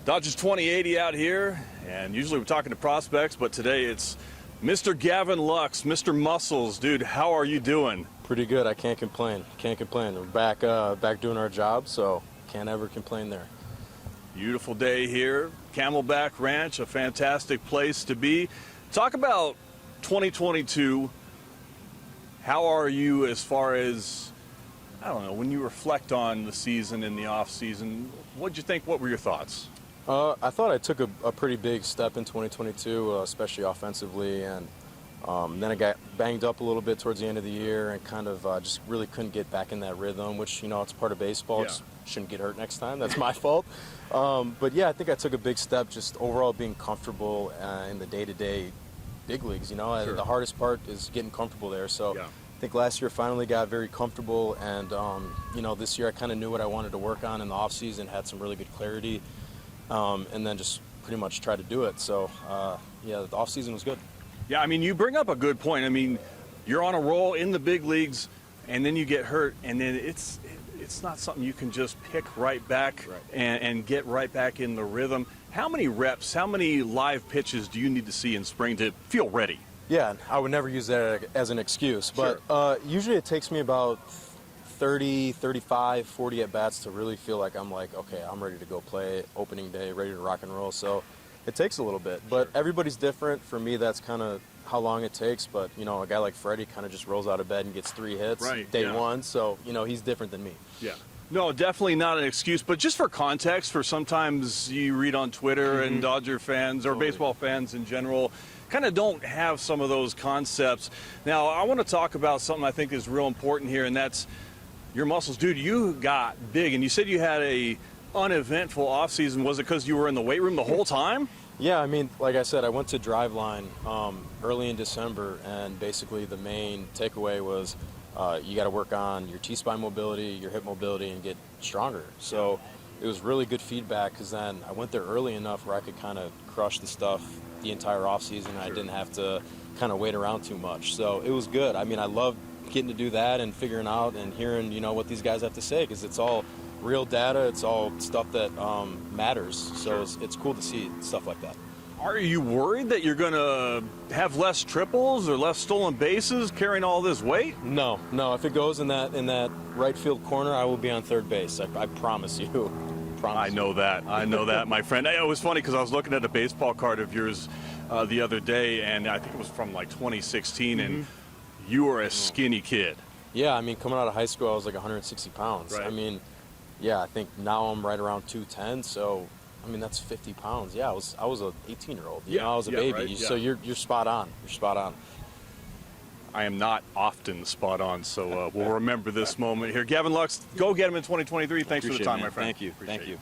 Dodgers 2080 out here, and usually we're talking to prospects, but today it's Mr. Gavin Lux, Mr. Muscles. Dude, how are you doing? Pretty good. I can't complain. Can't complain. We're back doing our job, so can't ever complain there. Beautiful day here, Camelback Ranch, a fantastic place to be. Talk about 2022. How are you as far as, I don't know, when you reflect on the season and the off season, what'd you think? What were your thoughts? I thought I took a pretty big step in 2022, especially offensively, and then I got banged up a little bit towards the end of the year and kind of just really couldn't get back in that rhythm, which, you know, it's part of baseball. Yeah. Just shouldn't get hurt next time. That's my fault. But yeah, I think I took a big step just overall being comfortable in the day-to-day big leagues, you know. Sure. The hardest part is getting comfortable there. So Yeah. I think last year I finally got very comfortable, and you know, this year I kind of knew what I wanted to work on in the off-season, had some really good clarity, and then just pretty much tried to do it. So yeah, the off-season was good. Yeah, I mean, you bring up a good point. I mean, you're on a roll in the big leagues, and then you get hurt, and then it's not something you can just pick right back and get right back in the rhythm. How many reps, how many live pitches do you need to see in spring to feel ready? Yeah, I would never use that as an excuse, but usually it takes me about 30, 35, 40 at-bats to really feel like I'm like, okay, I'm ready to go play opening day, ready to rock and roll. So it takes a little bit, but everybody's different. For me, that's kind of how long it takes, but, you know, a guy like Freddie kind of just rolls out of bed and gets 3 hits day one, so, you know, he's different than me. Yeah. No, definitely not an excuse, but just for context, for sometimes you read on Twitter and Dodger fans or baseball fans in general kind of don't have some of those concepts. Now, I want to talk about something I think is real important here, and that's your muscles. Dude, you got big, and you said you had a uneventful offseason. Was it because you were in the weight room the whole time? Yeah, I mean, like I said, I went to Driveline early in December, and basically the main takeaway was you got to work on your T-spine mobility, your hip mobility, and get stronger. So it was really good feedback, because then I went there early enough where I could kind of crush the stuff the entire offseason. I didn't have to kind of wait around too much. So it was good. I mean, I loved getting to do that and figuring out and hearing, you know, what these guys have to say, because it's all real data. It's all stuff that matters. So it's cool to see stuff like that. Are you worried that you're going to have less triples or less stolen bases carrying all this weight? No. If it goes in that right field corner, I will be on third base. I promise you. I know that, my friend. It was funny because I was looking at a baseball card of yours the other day, and I think it was from like 2016, and you were a skinny kid. Yeah, I mean, coming out of high school, I was like 160 pounds. Right. I mean, yeah, I think now I'm right around 210, so I mean, that's 50 pounds. Yeah, I was an 18-year-old. You know, I was a baby. Right, so you're spot on. You're spot on. I am not often spot on, so we'll remember this moment here. Gavin Lux, go get him in 2023. Thanks for the time, my friend. Thank you.